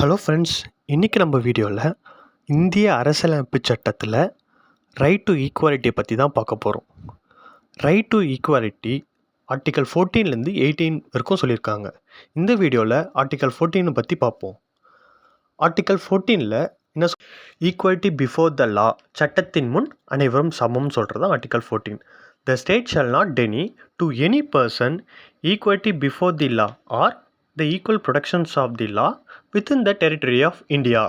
Hello friends, இன்றைக்கி நம்ம வீடியோவில் இந்திய அரசியலமைப்பு சட்டத்தில் ரைட் டு ஈக்குவாலிட்டியை பற்றி தான் பார்க்க போகிறோம். ரைட் டு ஈக்குவாலிட்டி ஆர்டிக்கல் 14லேருந்து 18 வரைக்கும் சொல்லியிருக்காங்க. இந்த வீடியோவில் ஆர்டிக்கல் 14 பற்றி பார்ப்போம். ஆர்டிக்கல் 14ல் என்ன ஈக்குவாலிட்டி பிஃபோர் த லா, சட்டத்தின் முன் அனைவரும் சமம் சொல்கிறது தான் article 14. The state shall not deny to any person equality before the law or the equal protections of the law within the territory of India.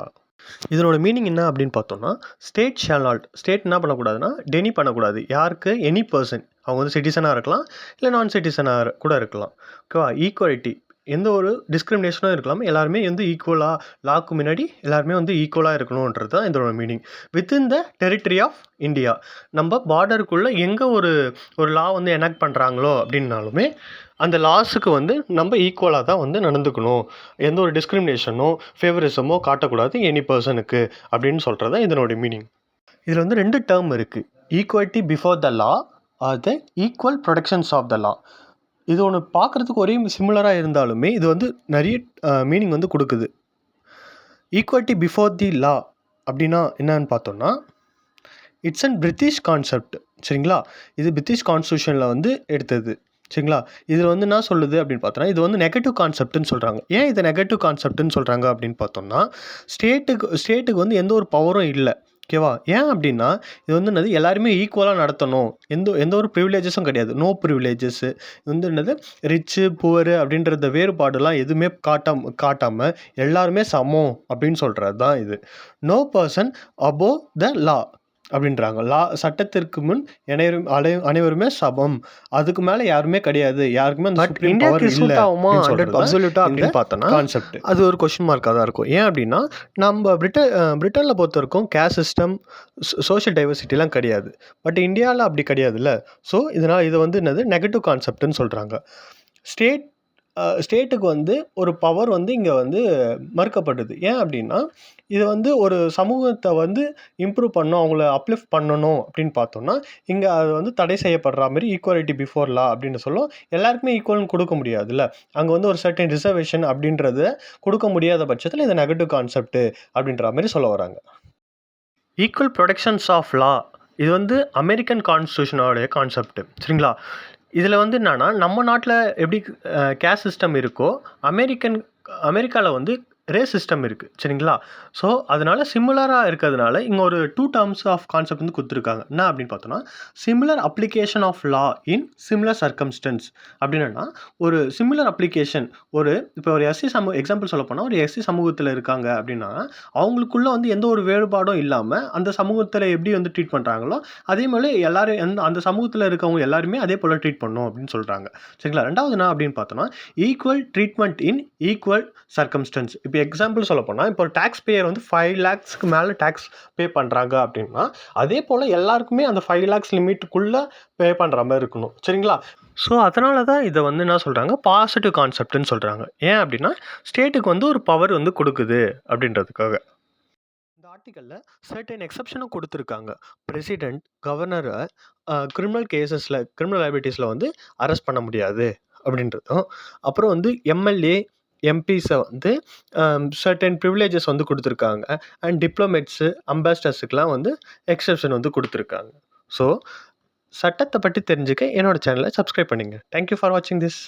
இதனோட மீனிங் என்ன அப்படின்னு பார்த்தோம்னா, ஸ்டேட் ஷால் நாட், ஸ்டேட் என்ன பண்ணக்கூடாதுன்னா டெனி பண்ணக்கூடாது. யாருக்கு? Any person. அவங்க வந்து சிட்டிசனாக இருக்கலாம், இல்லை நான் சிட்டிசனாக கூட இருக்கலாம். ஓகேவா? ஈக்குவாலிட்டி, எந்த ஒரு டிஸ்கிரிமினேஷனும் இருக்கலாம், எல்லாருமே வந்து ஈக்குவலாக, லாக்கு முன்னாடி எல்லாருமே வந்து ஈக்குவலாக இருக்கணுன்றது தான் இதோட meaning. Within the territory of India, நம்ம பார்டருக்குள்ளே எங்கே ஒரு லா வந்து எனாக்ட் பண்ணுறாங்களோ அப்படின்னாலுமே அந்த லாஸுக்கு வந்து நம்ம ஈக்குவலாக தான் வந்து நடந்துக்கணும். எந்த ஒரு டிஸ்கிரிமினேஷனோ ஃபேவரிசமோ காட்டக்கூடாது எனி பர்சனுக்கு அப்படின்னு சொல்கிறது தான் இதனோட மீனிங். இதில் வந்து 2 டேர்ம் இருக்குது. Equality before the law or the equal protections of the law. இது ஒன்று பார்க்குறதுக்கு ஒரே சிமிலராக இருந்தாலுமே இது வந்து நிறைய மீனிங் வந்து கொடுக்குது. ஈக்குவாலிட்டி பிஃபோர் தி லா அப்படின்னா என்னன்னு பார்த்தோம்னா, இட்ஸ் அண்ட் பிரிட்டிஷ் கான்செப்ட். சரிங்களா? இது பிரிட்டிஷ் கான்ஸ்டியூஷனில் வந்து எடுத்தது. சரிங்களா? இதில் வந்து என்ன சொல்லுது அப்படின்னு பார்த்தோன்னா, இது வந்து நெகட்டிவ் கான்செப்ட்னு சொல்கிறாங்க. ஏன் இது நெகட்டிவ் கான்செப்ட்னு சொல்கிறாங்க அப்படின்னு பார்த்தோம்னா, ஸ்டேட்டுக்கு வந்து எந்த ஒரு பவரும் இல்லை. ஓகேவா? ஏன் அப்படின்னா, இது வந்து என்னது, எல்லாருமே ஈக்குவலாக நடத்தணும். எந்த ஒரு ப்ரிவிலேஜஸும் கிடையாது. நோ ப்ரிவிலேஜஸ்ஸு. இது வந்து என்னது, ரிச்சு புவரு அப்படின்றத வேறுபாடுலாம் எதுவுமே காட்டாமல் எல்லாருமே சமம் அப்படின்னு சொல்கிறது தான் இது. நோ பர்சன் அபோவ் த லா அப்படின்றாங்க. லா, சட்டத்திற்கு முன் அனைவருமே சமம், அதுக்கு மேலே யாருமே கிடையாது, யாருக்குமே அந்த சுப்ரீம் பவர் இல்லை அப்படின்னு பார்த்தோன்னா கான்செப்ட். அது ஒரு கொஸ்டின் மார்க்காக தான் இருக்கும். ஏன் அப்படின்னா, நம்ம பிரிட்டனில் பொறுத்த வரைக்கும் கேஸ்ட் சிஸ்டம், சோஷியல் டைவர்சிட்டிலாம் கிடையாது. பட் இந்தியாவில் அப்படி கிடையாதுல்ல. ஸோ இதனால் இது வந்து என்னது, நெகட்டிவ் கான்செப்ட்னு சொல்கிறாங்க. ஸ்டேட்டுக்கு வந்து ஒரு பவர் வந்து இங்கே வந்து மறுக்கப்படுது. ஏன் அப்படின்னா, இது வந்து ஒரு சமூகத்தை வந்து இம்ப்ரூவ் பண்ணணும், அவங்கள அப்லிஃப்ட் பண்ணணும் அப்படின்னு பார்த்தோம்னா, இங்கே அது வந்து தடை செய்யப்படுற மாதிரி ஈக்குவாலிட்டி பிஃபோர் லா அப்படின்னு சொல்லும். எல்லாருக்குமே ஈக்குவல்னு கொடுக்க முடியாதுல்ல. அங்கே வந்து ஒரு சர்டன் ரிசர்வேஷன் அப்படின்றத கொடுக்க முடியாத பட்சத்தில் இது நெகட்டிவ் கான்செப்ட் அப்படின்ற மாதிரி சொல்ல வராங்க. ஈக்குவல் ப்ரொடெக்ஷன்ஸ் ஆஃப் லா, இது வந்து அமெரிக்கன் கான்ஸ்டியூஷனோடைய கான்செப்ட். சரிங்களா? இதில் வந்து என்னென்னா, நம்ம நாட்டில் எப்படி கேஸ்ட் சிஸ்டம் இருக்கோ, அமெரிக்காவில் வந்து ரேஸ் சிஸ்டம் இருக்குது. சரிங்களா? ஸோ அதனால் சிமிலராக இருக்கிறதுனால இங்கே ஒரு 2 டேர்ம்ஸ் ஆஃப் கான்செப்ட் வந்து கொடுத்துருக்காங்க. என்ன அப்படின்னு பார்த்தோன்னா, similar application of law in similar circumstances. அப்படின்னா, ஒரு சிமிலர் அப்ளிகேஷன், இப்போ ஒரு எஸ்சி எக்ஸாம்பிள் சொல்ல போனால், ஒரு எஸ்சி சமூகத்தில் இருக்காங்க அப்படின்னா, அவங்களுக்குள்ள வந்து எந்த ஒரு வேறுபாடும் இல்லாமல் அந்த சமூகத்தில் எப்படி வந்து ட்ரீட் பண்ணுறாங்களோ அதே மாதிரி எல்லாரும் அந்த சமூகத்தில் இருக்கவங்க எல்லாருமே அதே போல் ட்ரீட் பண்ணணும் அப்படின்னு சொல்கிறாங்க. சரிங்களா? 2வது என்ன அப்படின்னு பார்த்தோன்னா, equal treatment in equal circumstances. இப்போ எக்ஸாம்பிள் சொல்ல போனால், இப்போ ஒரு டேக்ஸ் பேயர் வந்து 5 lakhsக்கு மேலே டேக்ஸ் பே பண்ணுறாங்க அப்படின்னா, அதே போல் எல்லாருக்குமே அந்த 5 lakhs லிமிட்டுக்குள்ளே பே பண்ணுற மாதிரி இருக்கணும். சரிங்களா? ஸோ அதனால தான் இதை வந்து என்ன சொல்கிறாங்க, பாசிட்டிவ் கான்செப்ட்னு சொல்கிறாங்க. ஏன் அப்படின்னா, ஸ்டேட்டுக்கு வந்து ஒரு பவர் வந்து கொடுக்குது அப்படின்றதுக்காக. இந்த ஆர்டிக்கலில் சர்டன் எக்ஸப்ஷனும் கொடுத்துருக்காங்க. பிரசிடென்ட், கவர்னரை கிரிமினல் கேசஸில், கிரிமினல் லைபிலிட்டிஸில் வந்து அரெஸ்ட் பண்ண முடியாது அப்படின்றதும், அப்புறம் வந்து எம்எல்ஏ, எம்பிஸை வந்து சர்டன் ப்ரிவிலேஜஸ் வந்து கொடுத்துருக்காங்க. அண்ட் டிப்ளமேட்ஸு, அம்பாசிடர்ஸுக்கெலாம் வந்து எக்ஸப்ஷன் வந்து கொடுத்துருக்காங்க. ஸோ சட்டத்தை பற்றி தெரிஞ்சுக்க என்னோடய சேனலை சப்ஸ்கிரைப் பண்ணுங்கள். தேங்க்யூ ஃபார் வாட்சிங் திஸ்.